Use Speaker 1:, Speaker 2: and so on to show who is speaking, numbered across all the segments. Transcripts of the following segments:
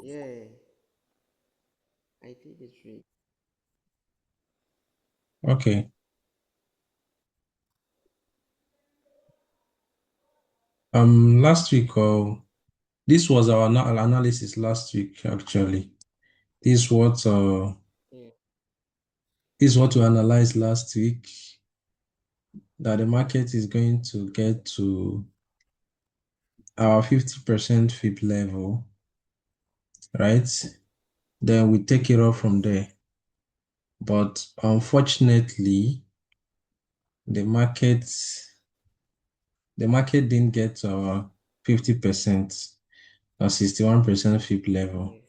Speaker 1: Yeah, I did the trade.
Speaker 2: Okay. Last week, this was our analysis last week, actually. This is what
Speaker 1: Yeah,
Speaker 2: this is what we analyzed last week, that the market is going to get to our 50% FIP level, right? Then we take it off from there. But unfortunately, the market the market didn't get to our 50% or 61% FIP level,
Speaker 1: yes.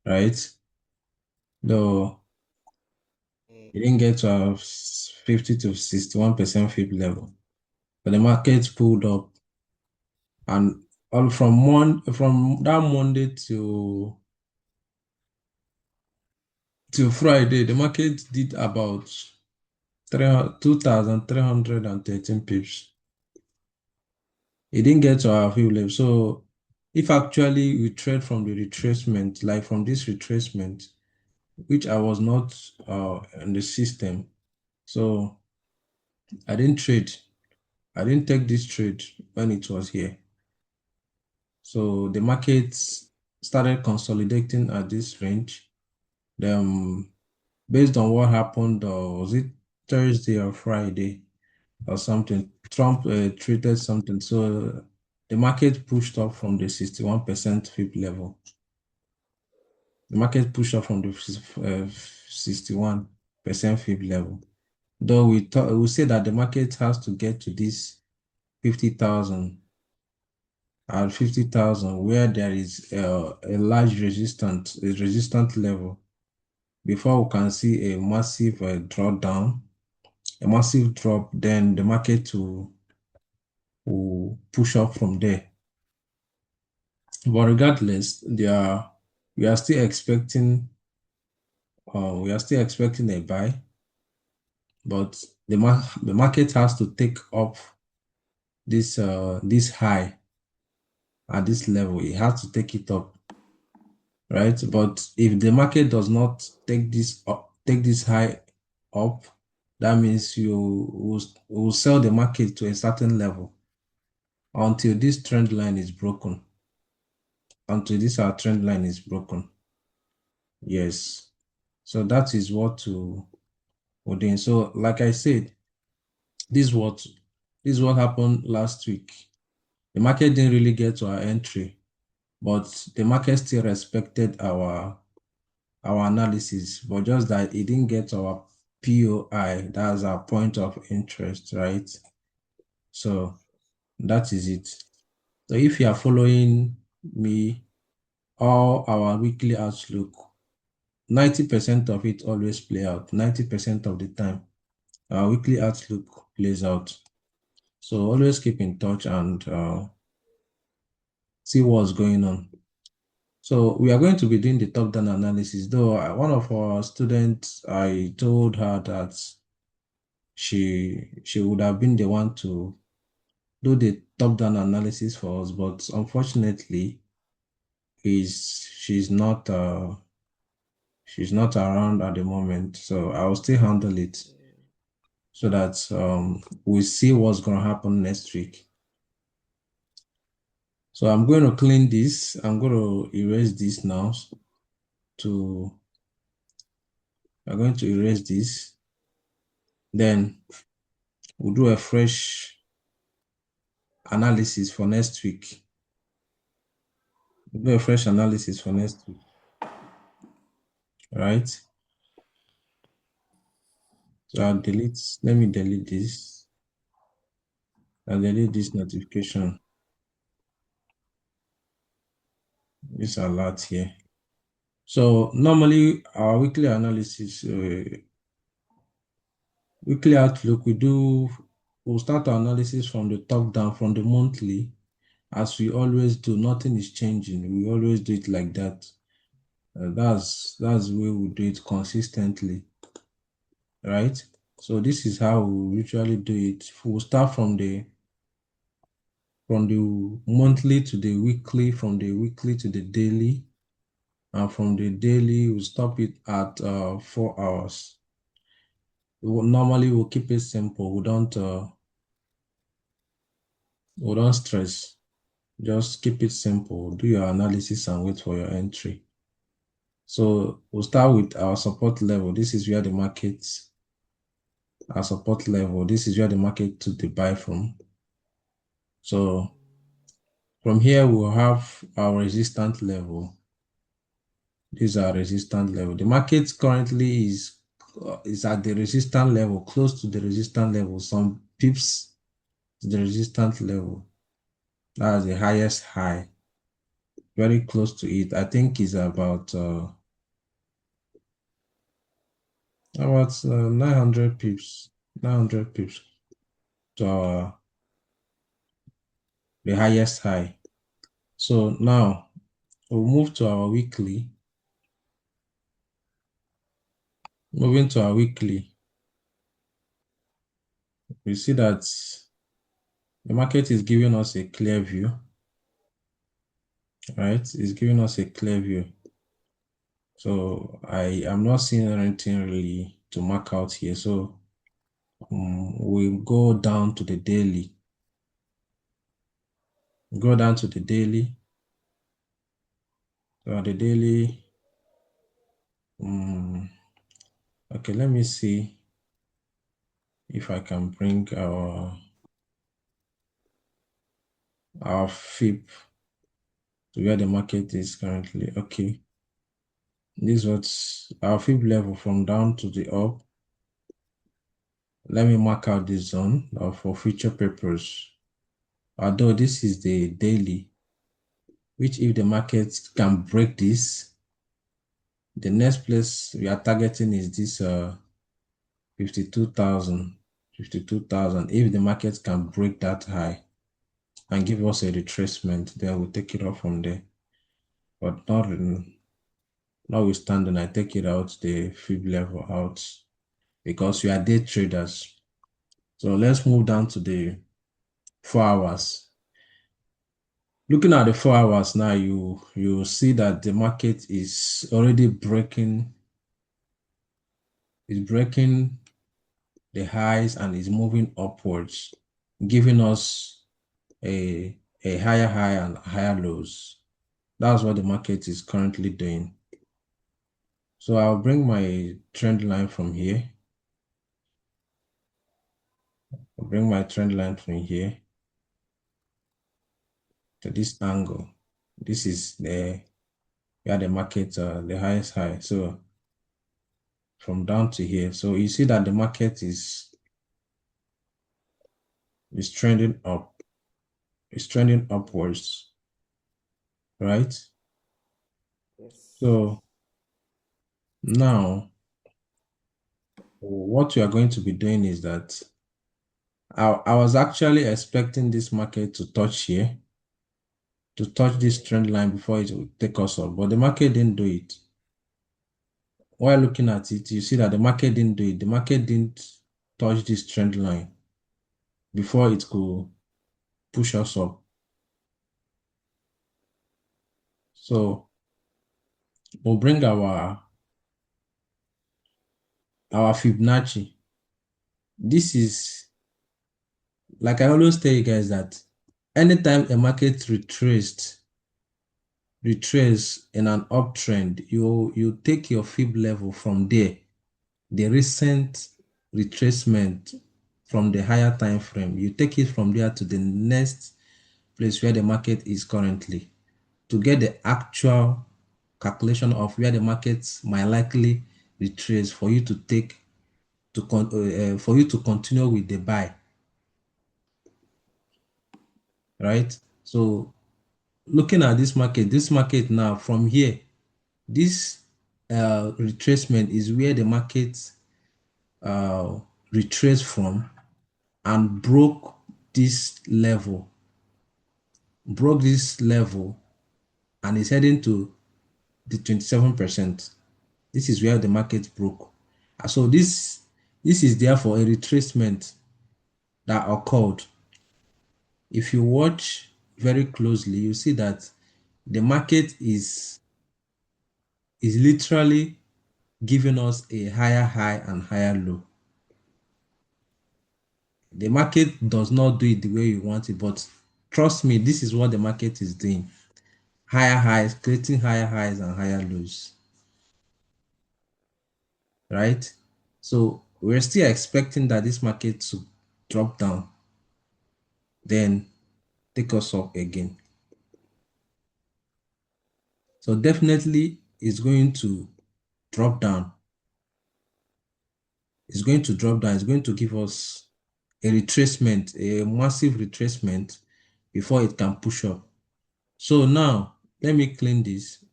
Speaker 2: right? Though
Speaker 1: Yeah,
Speaker 2: it didn't get to our 50 to 61% FIP level. But the market pulled up, and all from that Monday to Friday, the market did about 2,313 pips. It didn't get to our view level. So if actually we trade from the retracement, like from this retracement, which I was not in the system, so I didn't trade. I didn't take this trade when it was here. So the market started consolidating at this range. Then, based on what happened, was it Thursday or Friday or something? Trump tweeted something. So the market pushed up from the 61% FIP level. The market pushed up from the 61% FIP level. Though we say that the market has to get to this 50,000 at 50,000, where there is a large resistant level, before we can see a massive drawdown, a massive drop, then the market will push up from there. But regardless, we are still expecting a buy, but the market has to take up this high at this level. It has to take it up, right? But if the market does not take this high up, that means will sell the market to a certain level until this trend line is broken. Until this our trend line is broken. Yes. So that is what to we're doing. So like I said, this is what this is what happened last week. The market didn't really get to our entry, but the market still respected our analysis, but just that it didn't get our POI, that's our point of interest, right? So that is it. So if you are following me, all our weekly outlook, 90% of it always play out. 90% of the time, our weekly outlook plays out. So always keep in touch and see what's going on. So we are going to be doing the top-down analysis. Though one of our students, I told her that she would have been the one to do the top-down analysis for us, but unfortunately, she's not around at the moment. So I will still handle it
Speaker 1: yeah,
Speaker 2: so that we see what's gonna happen next week. So I'm going to clean this. I'm going to erase this now. To I'm going to erase this. Then we'll do a fresh analysis for next week. We'll do a fresh analysis for next week, right? So let me delete this. I'll delete this notification, this alert here. So normally our weekly outlook, we'll start our analysis from the top down, from the monthly, as we always do. Nothing is changing. We always do it like that. That's the way we do it consistently, right? So this is how we usually do it. We'll start from the monthly to the weekly, from the weekly to the daily, And from the daily, we stop it at 4 hours. Normally we'll keep it simple. We don't stress. Just keep it simple. Do your analysis and wait for your entry. So we'll start with our support level. This is where the market, our support level. This is where the market took the buy from. So from here, we'll have our resistance level. These are resistance level. The market currently is at the resistance level, close to the resistance level, some pips to the resistance level. That's the highest high. Very close to it. I think is about 900 pips. 900 pips to the highest high. So now we'll move to our weekly. Moving to our weekly, we see that the market is giving us a clear view, right? It's giving us a clear view. So I am not seeing anything really to mark out here. So we'll go down to the daily. Go down to the daily. So the daily, okay, let me see if I can bring our FIB to where the market is currently. Okay, this is what's our FIB level from down to the up. Let me mark out this zone for future purpose. Although this is the daily, which if the market can break this, the next place we are targeting is this 52,000. 52,000. If the market can break that high and give us a retracement, then we'll take it off from there. But notwithstanding, I take it out, the FIB level out, because we are day traders. So let's move down to the 4 hours. Looking at the 4 hours now, you see that the market is already breaking the highs and is moving upwards, giving us a higher high and higher lows. That's what the market is currently doing. So I'll bring my trend line from here. I'll bring my trend line from here to this angle. This is where the market the highest high. So from down to here, so you see that the market is trending up. It's trending upwards, right?
Speaker 1: Yes.
Speaker 2: So now what we are going to be doing is that I was actually expecting this market to touch here, to touch this trend line before it will take us up, but the market didn't do it. While looking at it, you see that the market didn't do it. The market didn't touch this trend line before it could push us up. So we'll bring our Fibonacci. This is, like I always tell you guys, that anytime a market retrace in an uptrend, you take your Fib level from there, the recent retracement from the higher time frame, you take it from there to the next place where the market is currently to get the actual calculation of where the market might likely retrace for you to take for you to continue with the buy, right? So looking at this market now from here, this retracement is where the market retraced from and broke this level and is heading to the 27%. This is where the market broke. So this is therefore a retracement that occurred. If you watch very closely, you see that the market is is literally giving us a higher high and higher low. The market does not do it the way you want it, but trust me, this is what the market is doing. Higher highs, creating higher highs and higher lows, right? So we're still expecting that this market to drop down, then take us up again. So definitely it's going to drop down. It's going to drop down. It's going to give us a retracement, a massive retracement before it can push up. So now let me clean this.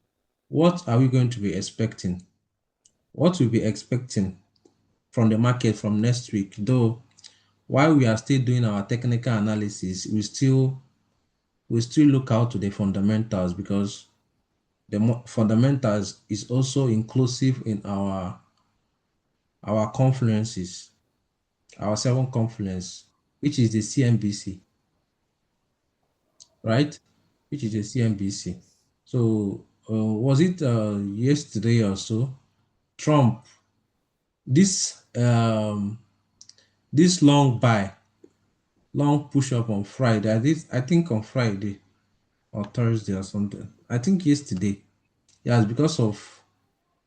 Speaker 2: What are we going to be expecting? What we'll be expecting from the market from next week, though while we are still doing our technical analysis, we still look out to the fundamentals, because the fundamentals is also inclusive in our conferences, our 7 conference, which is the CNBC, right? Which is the CNBC.
Speaker 1: Yes.
Speaker 2: So was it yesterday or so? Trump, this this long push up on Friday. I think on Friday or Thursday or something. I think yesterday. Yeah, it's because of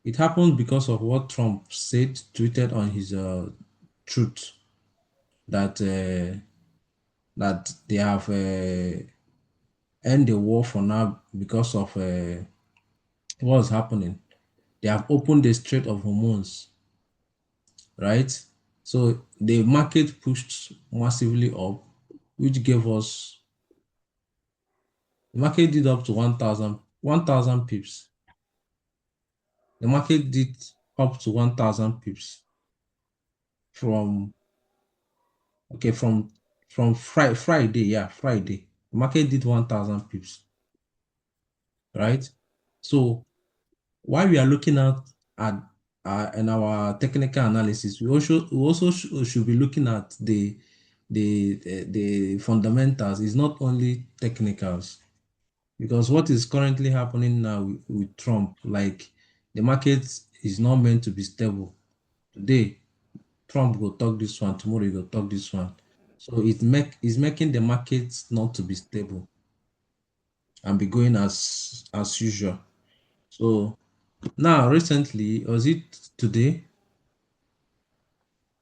Speaker 2: it happened because of what Trump said, tweeted on his truth, that that they have end the war for now because of what's happening. They have opened the Strait of Hormuz, right? So the market pushed massively up, which gave us the market did up to 1,000 pips. The market did up to 1,000 pips from okay from Friday, yeah, Friday. The market did 1,000 pips, right? So while we are looking at in our technical analysis, we also should be looking at the fundamentals. It's not only technicals, because what is currently happening now with Trump, like the market is not meant to be stable. Today, Trump will talk this one, tomorrow he will talk this one. So it's making the markets not to be stable and be going as usual. So now recently, was it today?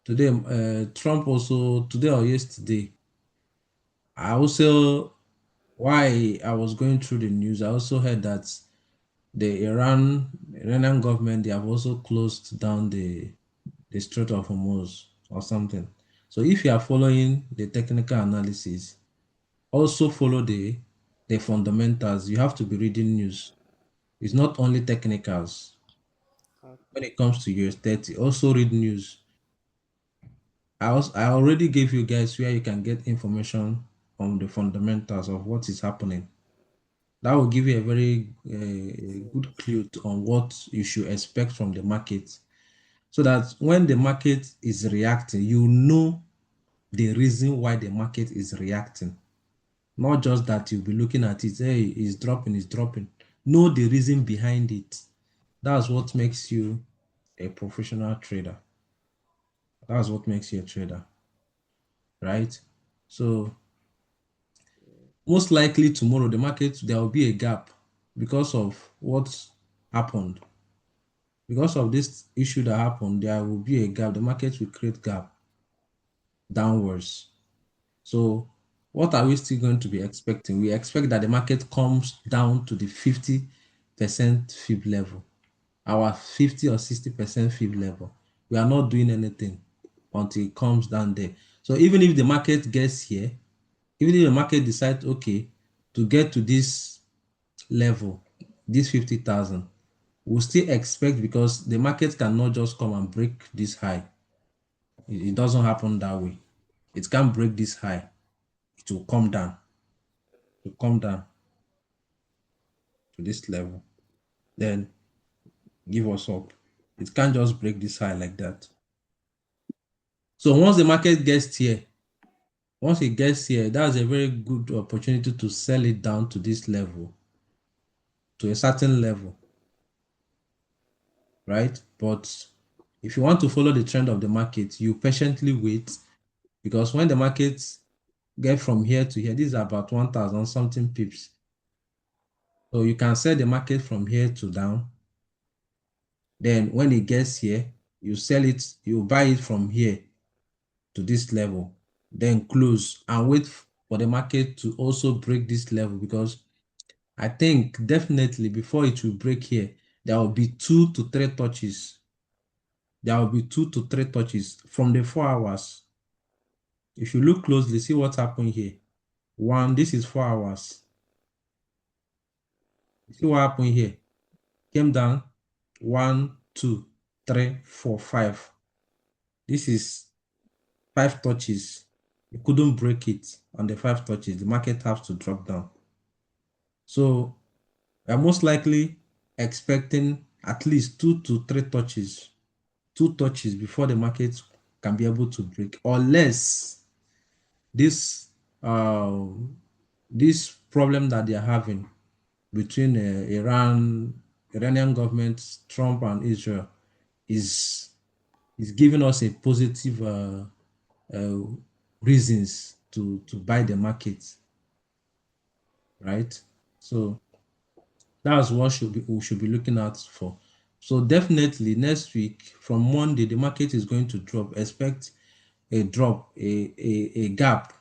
Speaker 2: Today, Trump also today or yesterday. I also Why I was going through the news, I also heard that the Iranian government, they have also closed down the Strait of Hormuz or something. So if you are following the technical analysis, also follow the fundamentals. You have to be reading news. It's not only technicals. When
Speaker 1: Okay.
Speaker 2: it comes to US30, also read news. I already gave you guys where you can get information on the fundamentals of what is happening. That will give you a very good
Speaker 1: Yes.
Speaker 2: clue on what you should expect from the market, so that when the market is reacting, you know the reason why the market is reacting. Not just that you'll be looking at it, hey, it's dropping. Know the reason behind it. That's what makes you a professional trader. That's what makes you a trader, right? So
Speaker 1: Yeah.
Speaker 2: most likely tomorrow the market, there will be a gap because of what happened. Because of this issue that happened, there will be a gap. The market will create gap downwards. So what are we still going to be expecting? We expect that the market comes down to the 50% fib level, our 50 or 60% fib level. We are not doing anything until it comes down there. So even if the market gets here, even if the market decides, okay, to get to this level, this 50,000, we'll still expect, because the market cannot just come and break this high. It doesn't happen that way. It can't break this high. It will come down. It will come down to this level. Then give us up. It can't just break this high like that. So once the market gets here, once it gets here, that's a very good opportunity to sell it down to this level, to a certain level. right? But if you want to follow the trend of the market, you patiently wait, because when the market get from here to here, this is about 1,000 something pips. So you can sell the market from here to down. Then when it gets here, you sell it, you buy it from here to this level, then close and wait for the market to also break this level, because I think definitely before it will break here, there will be 2 to 3 touches. There will be 2 to 3 touches from the 4 hours. If you look closely, see what's happening here. One, this is 4 hours. See what happened here? Came down, 1, 2, 3, 4, 5. This is 5 touches. You couldn't break it on the 5 touches. The market has to drop down. So I'm most likely expecting at least 2 to 3 touches. 2 touches before the market can be able to break, unless this this problem that they are having between Iranian government, Trump and Israel is giving us a positive uh, reasons to buy the market, right? So that's what we should be looking out for. So definitely next week from Monday, the market is going to drop. Expect a drop, a gap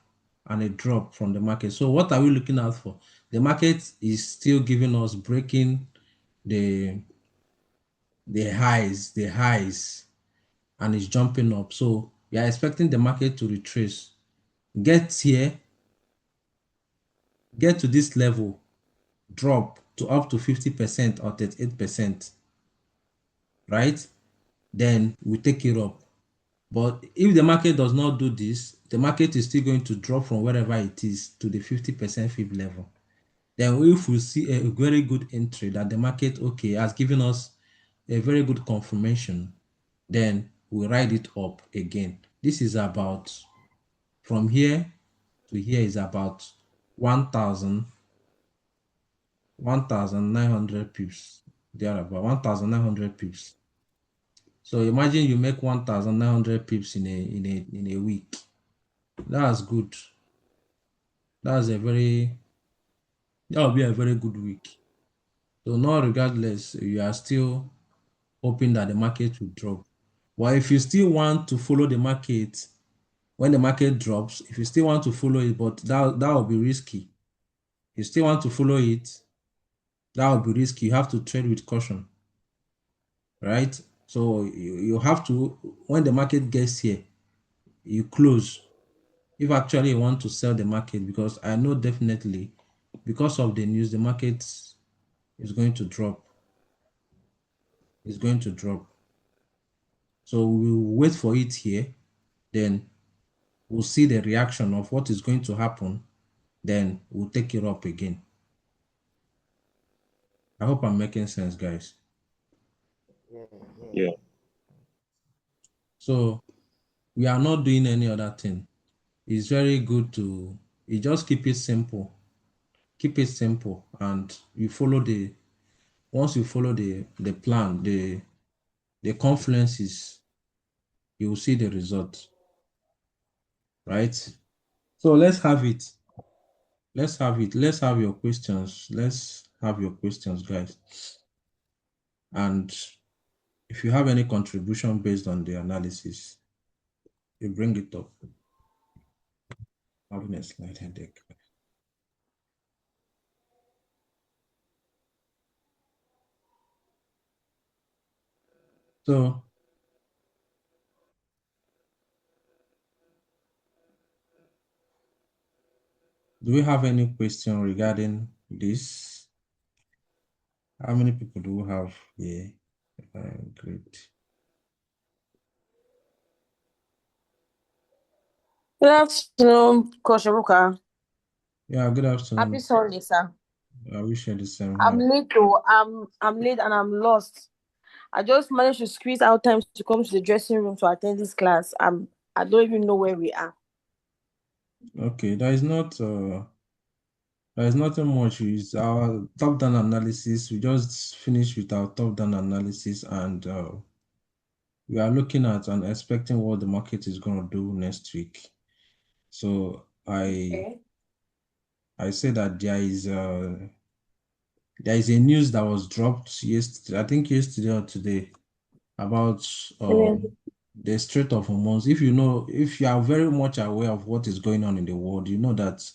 Speaker 2: and a drop from the market. So what are we looking out for? The market is still giving us breaking the highs, and it's jumping up. So we are expecting the market to retrace, get here, get to this level, drop to up to 50% or 38%, right? Then we take it up. But if the market does not do this, the market is still going to drop from wherever it is to the 50% fib level. Then if we see a very good entry that the market, okay, has given us a very good confirmation, then we ride it up again. This is about, from here to here is about 1,900 pips. They are about 1,900 pips. So imagine you make 1,900 pips in a week. That's good. That will be a very good week. So not regardless, you are still hoping that the market will drop. But if you still want to follow the market when the market drops, if you still want to follow it, but that will be risky. You still want to follow it, that will be risky. You have to trade with caution, right? So you have to, when the market gets here, you close. If actually you want to sell the market, because I know definitely because of the news, the market is going to drop. It's going to drop. So we'll wait for it here, then we'll see the reaction of what is going to happen, then we'll take it up again. I hope I'm making sense, guys.
Speaker 1: Yeah.
Speaker 2: So we are not doing any other thing. It's very good to, you just keep it simple. Keep it simple, and you follow once you follow the plan, the confluences, you will see the result, right? So let's have it. Let's have it. Let's have your questions. Let's have your questions, guys. And if you have any contribution based on the analysis, you bring it up. Having a slight headache. So, do we have any question regarding this? How many people do we have here? Great.
Speaker 3: Good afternoon, Coach Abuka.
Speaker 2: Yeah, good
Speaker 3: Happy
Speaker 2: afternoon.
Speaker 3: Sunday, sir.
Speaker 2: I wish you the same.
Speaker 3: I'm
Speaker 2: Hi.
Speaker 3: late though. I'm late and I'm lost. I just managed to squeeze out time to come to the dressing room to attend this class. I don't even know where we are.
Speaker 2: Okay, that is not There's nothing much. It's our top-down analysis. We just finished with our top-down analysis, and we are looking at and expecting what the market is going to do next week. So I say that there is a news that was dropped yesterday, I think yesterday or today, about the Strait of Hormuz. If you are very much aware of what is going on in the world, you know that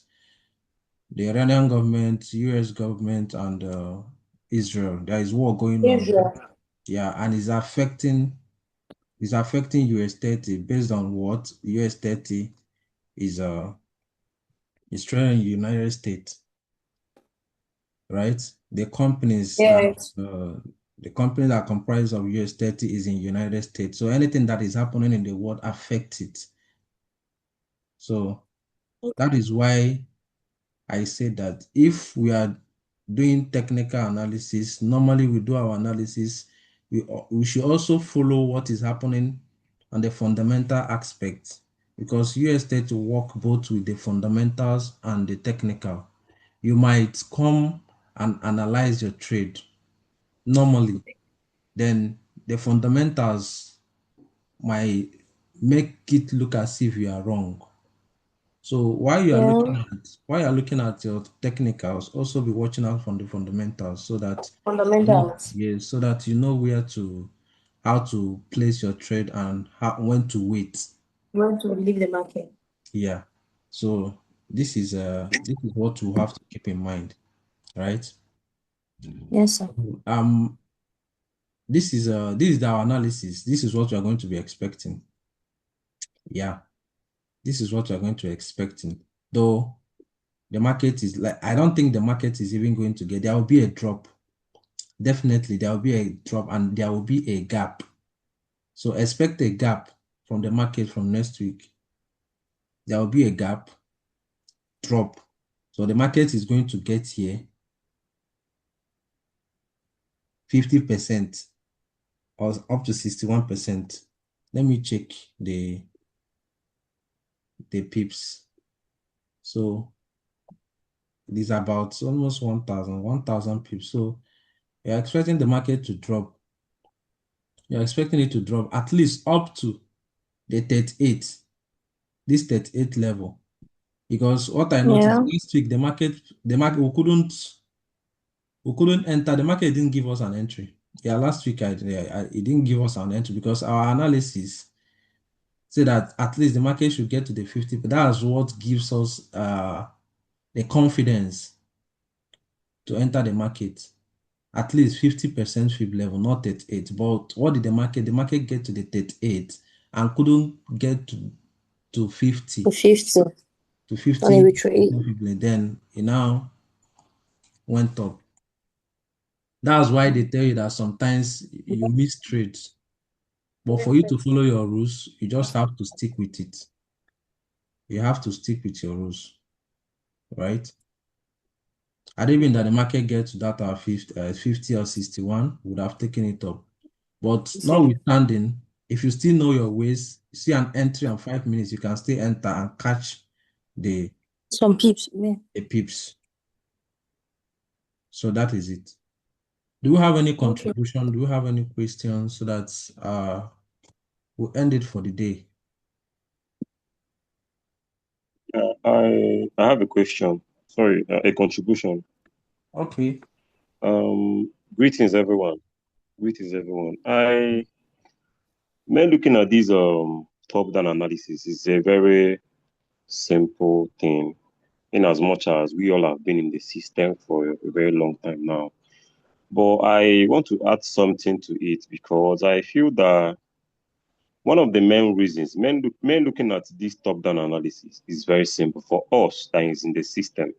Speaker 2: the Iranian government, US government, and Israel, there is war going on.
Speaker 3: Israel.
Speaker 2: Yeah, and it's affecting US30 based on what US30 is trading in the United States, right? The companies that
Speaker 3: Yes.
Speaker 2: the company that comprise of US30 is in United States. So anything that is happening in the world affects it. So that is why I say that if we are doing technical analysis, normally we do our analysis, we should also follow what is happening on the fundamental aspects, because US30 work both with the fundamentals and the technical. You might come and analyze your trade normally, then the fundamentals might make it look as if you are wrong. So
Speaker 3: Yeah.
Speaker 2: while you're looking at your technicals, also be watching out from the fundamentals so that
Speaker 3: Fundamentals.
Speaker 2: yes, so that you know how to place your trade and when to wait.
Speaker 3: You want to leave the market.
Speaker 2: Yeah. So this is what you have to keep in mind, right?
Speaker 3: Yes, sir.
Speaker 2: Um this is our analysis. This is what we are going to be expecting. Yeah, this is what we are going to be expecting. Though the market is like, I don't think the market is even going to get, there will be a drop. Definitely, there will be a drop and there will be a gap. So expect a gap from the market from next week. There will be a gap, drop. So the market is going to get here 50% or up to 61%. Let me check the pips. So it is about almost 1,000 pips. So you're expecting the market to drop. You're expecting it to drop at least up to the 38, this 38 level. Because what I noticed
Speaker 3: Yeah.
Speaker 2: last week, the market we couldn't enter. The market didn't give us an entry. Yeah, last week it didn't give us an entry because our analysis said that at least the market should get to the 50. But that's what gives us the confidence to enter the market. At least 50% fib level, not 38. But what did the market? The market get to the 38 and couldn't get to 50
Speaker 3: To 50.
Speaker 2: to
Speaker 3: And it
Speaker 2: 50
Speaker 3: will trade.
Speaker 2: fib level. Then it now went up. That's why they tell you that sometimes you miss trades. But for you to follow your rules, you just have to stick with it. You have to stick with your rules, right? Had it been that the market gets to that 50 or 61, would have taken it up. But notwithstanding, if you still know your ways, you see an entry in 5 minutes, you can still enter and catch the,
Speaker 3: Some peeps. Yeah.
Speaker 2: the pips. So that is it. Do you have any
Speaker 3: Okay.
Speaker 2: contribution? Do you have any questions so that we'll end it for the day?
Speaker 4: I have a question. Sorry, a contribution.
Speaker 2: Okay.
Speaker 4: Greetings, everyone. Greetings, everyone. Man, looking at this top-down analysis is a very simple thing. In as much as we all have been in the system for a very long time now, but I want to add something to it because I feel that one of the main reasons men looking at this top-down analysis is very simple for us that is in the system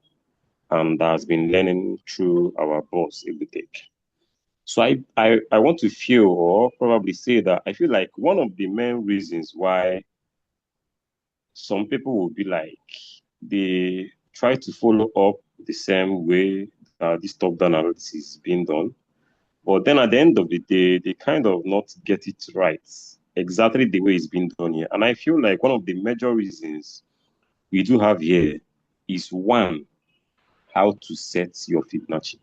Speaker 4: and that has been learning through our boss every day. So I want to feel or probably say that I feel like one of the main reasons why some people will be like they try to follow up the same way this top-down analysis is being done, but then at the end of the day, they kind of not get it right exactly the way it's being done here. And I feel like one of the major reasons we do have here is one, how to set your Fibonacci.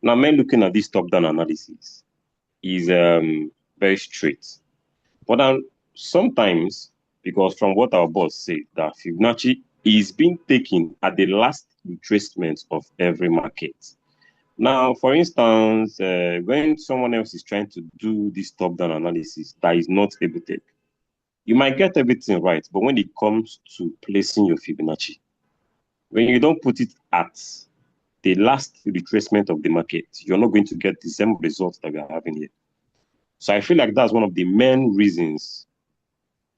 Speaker 4: Now, men looking at this top-down analysis is very straight. But then sometimes, because from what our boss said, that Fibonacci is being taken at the last retracement of every market. Now, for instance, when someone else is trying to do this top-down analysis that is not able to, you might get everything right, but when it comes to placing your Fibonacci, when you don't put it at the last retracement of the market, you're not going to get the same results that we are having here. So I feel like that's one of the main reasons.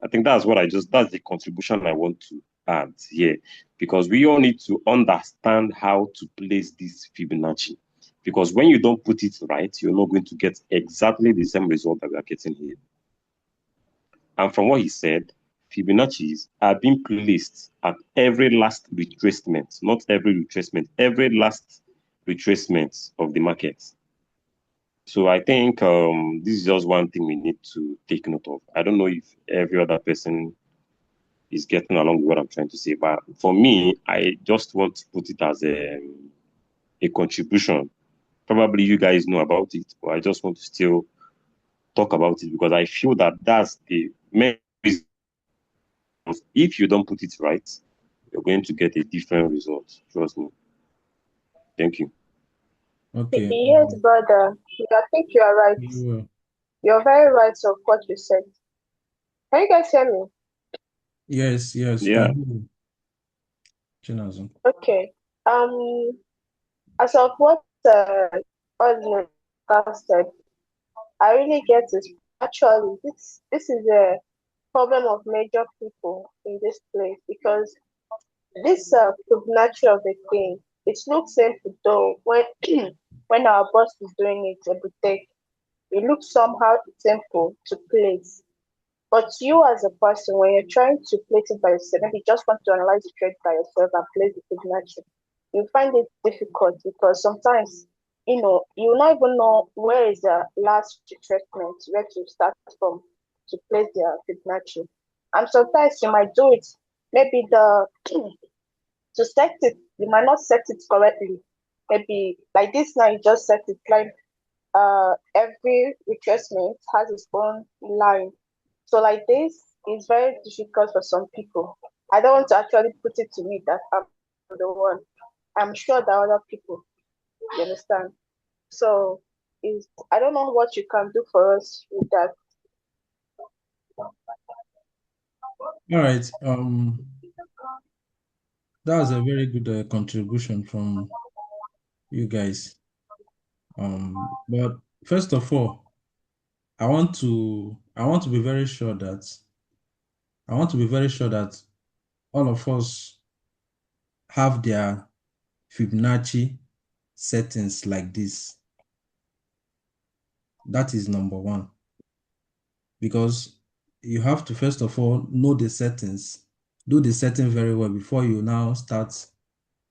Speaker 4: I think that's the contribution I want to add here, because we all need to understand how to place this Fibonacci. Because when you don't put it right, you're not going to get exactly the same result that we are getting here. And from what he said, Fibonacci's are being placed at every last retracement, not every retracement, every last retracement of the market. So I think this is just one thing we need to take note of. I don't know if every other person is getting along with what I'm trying to say, but for me, I just want to put it as a contribution. Probably you guys know about it, but I just want to still talk about it because I feel that that's the main reason. If you don't put it right, you're going to get a different result. Trust me. Thank you.
Speaker 2: Okay.
Speaker 3: Yes, brother. I think you are right.
Speaker 2: You will.
Speaker 3: You're very right of what you said. Can you guys hear me?
Speaker 2: Yes, yes,
Speaker 4: Yeah.
Speaker 2: can hear you, Chinazum.
Speaker 3: Okay. Um, as of what Ordinary said, I really get it. Actually, this is a problem of major people in this place because this Fibonacci of a thing, it looks simple though when when our boss is doing it every day. It looks somehow simple to place. But you as a person, when you're trying to place it by yourself, maybe you just want to analyze the trade by yourself and place the Fibonacci, you find it difficult because sometimes, you not even know where is the last retracement, where to start from to place the Fibonacci. And sometimes you might do it, maybe to set it, you might not set it correctly. Maybe like this now, you just set it like every retracement has its own line. So like this is very difficult for some people. I don't want to actually put it to me that I'm the one. I'm sure that other people, you understand. So is I don't know what you can do for us with that.
Speaker 2: All right. That was a very good contribution from you guys. But first of all, I want to be very sure that all of us have their Fibonacci settings like this. That is number one. Because you have to first of all know the settings, do the setting very well before you now start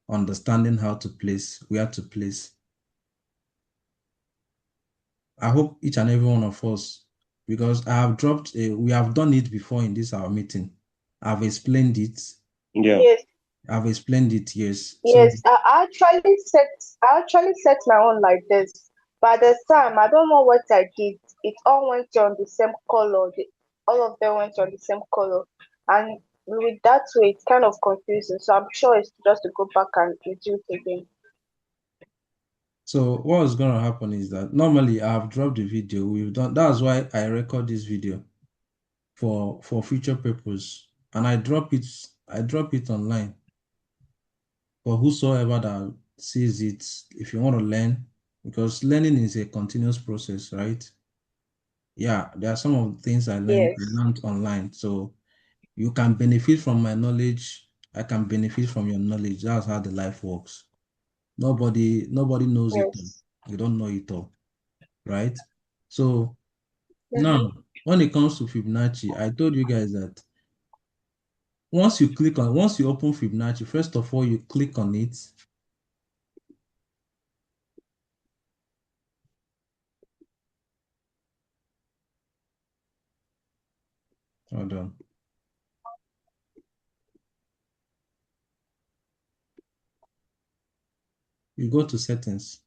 Speaker 2: understanding how to place, where to place. I hope each and every one of us, because we have done it before in this our meeting. I've explained it.
Speaker 4: Yeah.
Speaker 3: Yes,
Speaker 2: Yes. So
Speaker 3: yes. I actually set my own like this. But at the time, I don't know what I did. It all went on the same color. All of them went on the same color, and with that way, it's kind of confusing. So I'm sure it's just to go back and redo it again.
Speaker 2: So what is going to happen is that normally I have dropped the video. That's why I record this video for future purpose, and I drop it online for whosoever that sees it. If you want to learn, because learning is a continuous process, right? Yeah, there are some of the things I
Speaker 3: Yes,
Speaker 2: learned online. So you can benefit from my knowledge. I can benefit from your knowledge. That's how the life works. Nobody knows it all.
Speaker 3: yes.
Speaker 2: You don't know it all, right? So now,
Speaker 3: Mm-hmm.
Speaker 2: when it comes to Fibonacci, I told you guys that once you open Fibonacci, first of all, you click on it. Hold on. You go to settings.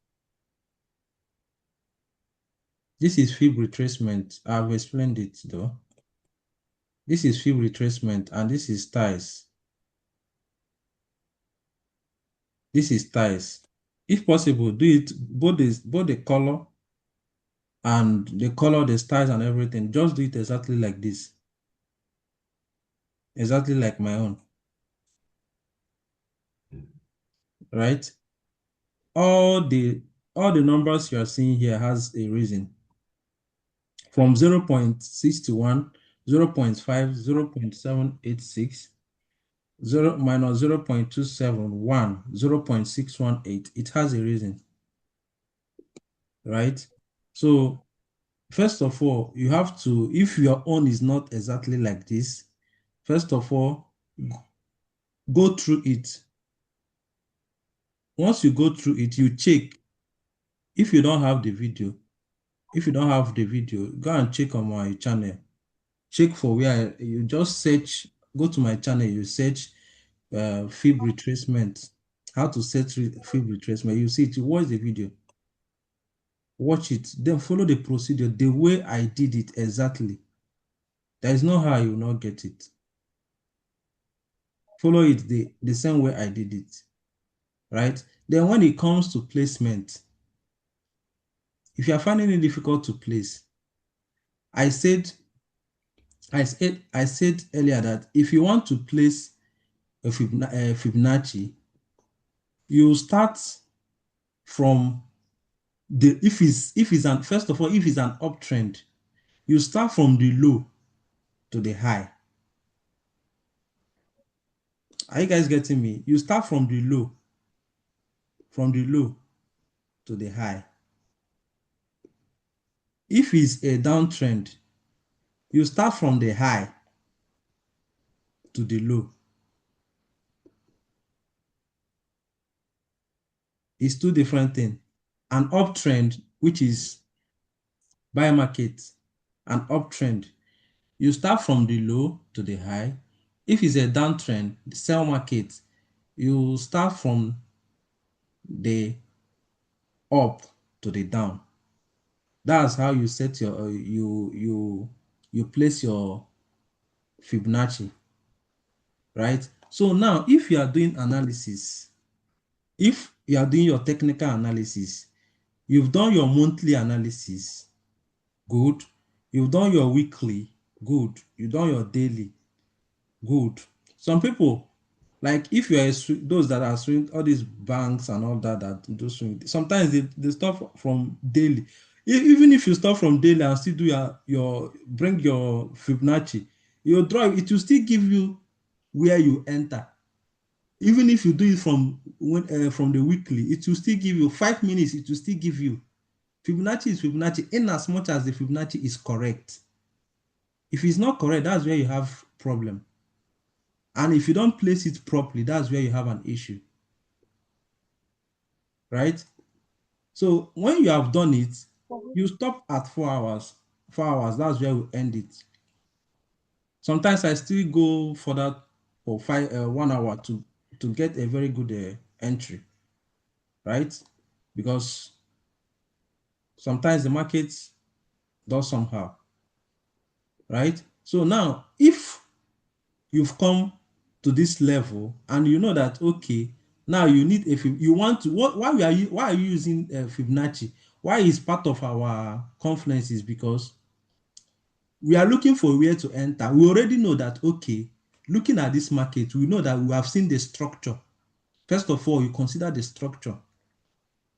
Speaker 2: This is fib retracement. I've explained it though. This is fib retracement and this is ties. This is ties. If possible, do it both the color and the styles and everything. Just do it exactly like this. Exactly like my own. Right? All the numbers you are seeing here has a reason. From 0.61, 0.5, 0.786, 0 minus 0.271, 0.618. It has a reason. Right? So first of all, you have to, if your own is not exactly like this, first of all, go through it. Once you go through it, you check. If you don't have the video, go and check on my channel. Check for where you just search, go to my channel, you search fib retracement, how to set fib retracement. You see it, you watch the video. Watch it, then follow the procedure the way I did it exactly. There is no how you will not get it. Follow it the same way I did it, right? Then when it comes to placement, if you are finding it difficult to place, I said earlier that if you want to place a Fibonacci, you start from the if it's an first of all, if it's an uptrend, you start from the low to the high. Are you guys getting me? You start from the low to the high. If it's a downtrend, you start from the high to the low. It's two different things. An uptrend, which is buy market, an uptrend, you start from the low to the high. If it's a downtrend, the sell market, you start from the up to the down. That's how you set your you place your Fibonacci, right? So now, if you are doing analysis, if you are doing your technical analysis, you've done your monthly analysis, good. You've done your weekly, good. You've done your daily, good. Some people, like if you are those that are swing, all these banks and all that do swing, sometimes they start from daily. Even if you start from daily and still do your bring your Fibonacci, your draw, it will still give you where you enter. Even if you do it from the weekly, it will still give you 5 minutes. It will still give you Fibonacci is Fibonacci in as much as the Fibonacci is correct. If it's not correct, that's where you have problem. And if you don't place it properly, that's where you have an issue. Right? So when you have done it, you stop at 4 hours. 4 hours, that's where we end it. Sometimes I still go further for 1 hour to get a very good entry. Right? Because sometimes the market does somehow. Right? So now, if you've come to this level and you know that, okay, now you need you want to, why are you using Fibonacci? Why is part of our confidence is because we are looking for where to enter. We already know that, okay, looking at this market, we know that we have seen the structure. First of all, you consider the structure.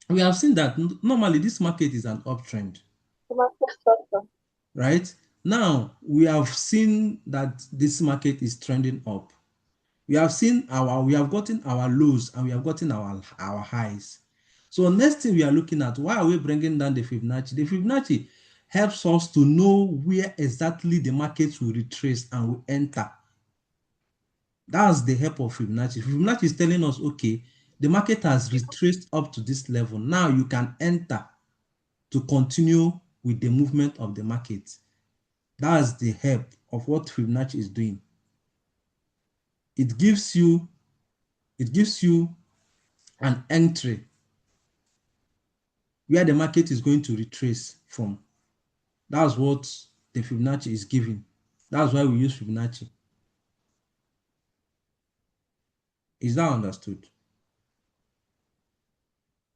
Speaker 2: We have seen that normally this market is an uptrend. Right? Now, we have seen that this market is trending up. We have gotten our lows and we have gotten our highs. So next thing we are looking at, why are we bringing down the Fibonacci? The Fibonacci helps us to know where exactly the markets will retrace and will enter. That's the help of Fibonacci. Fibonacci is telling us, okay, the market has retraced up to this level. Now you can enter to continue with the movement of the market. That's the help of what Fibonacci is doing. It gives you an entry where the market is going to retrace from. That's what the Fibonacci is giving. That's why we use Fibonacci. Is that understood?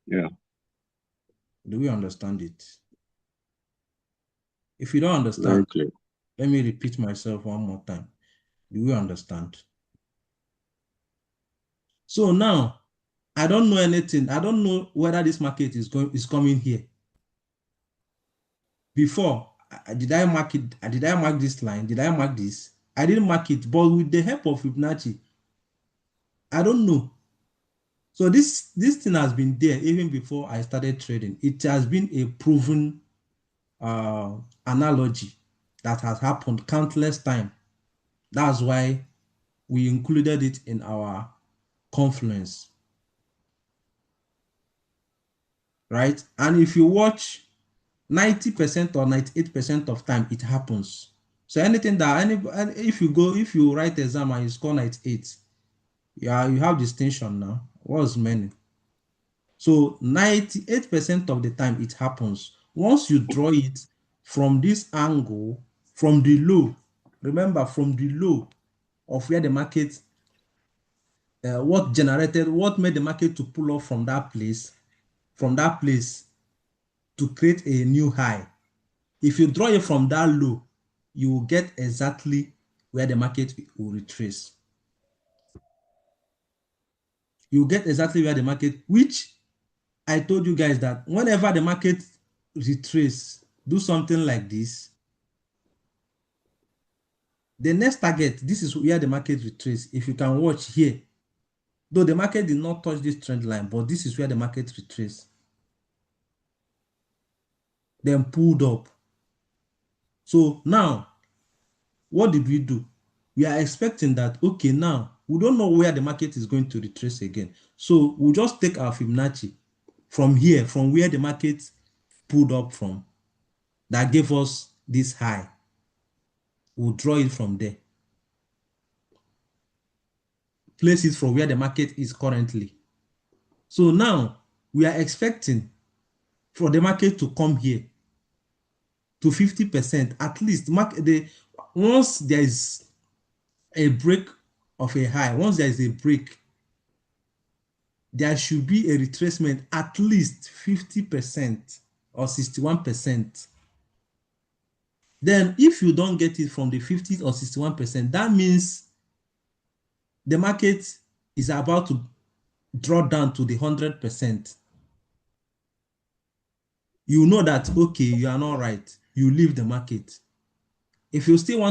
Speaker 4: Yeah.
Speaker 2: Do we understand it? If you don't understand,
Speaker 4: Very clear.
Speaker 2: let me repeat myself one more time. Do we understand? So now, I don't know anything. I don't know whether this market is coming here. Before, did I mark it? Did I mark this line? Did I mark this? I didn't mark it, but with the help of Fibonacci, I don't know. So this thing has been there even before I started trading. It has been a proven analogy that has happened countless times. That's why we included it in our Confluence. Right? And if you watch 90% or 98% of time, it happens. So anything that if you write exam and you score 98, yeah, you have distinction now. What's many? So 98% of the time it happens. Once you draw it from this angle, from the low, remember from the low of where the market, what made the market to pull off from that place to create a new high. If you draw it from that low, you will get exactly where the market will retrace. You get exactly where the market, which I told you guys that whenever the market retrace, do something like this, the next target, this is where the market retrace. If you can watch here, though the market did not touch this trend line, but this is where the market retrace. Then pulled up. So now, what did we do? We are expecting that, okay, now we don't know where the market is going to retrace again. So we'll just take our Fibonacci from here, from where the market pulled up from, that gave us this high. We'll draw it from there. Place it from where the market is currently. So now we are expecting for the market to come here to 50%, at least. Once there is a break of a high, once there is a break, there should be a retracement at least 50% or 61%. Then if you don't get it from the 50 or 61%, that means the market is about to draw down to the 100%. You know that, okay, you are not right. You leave the market. If you still want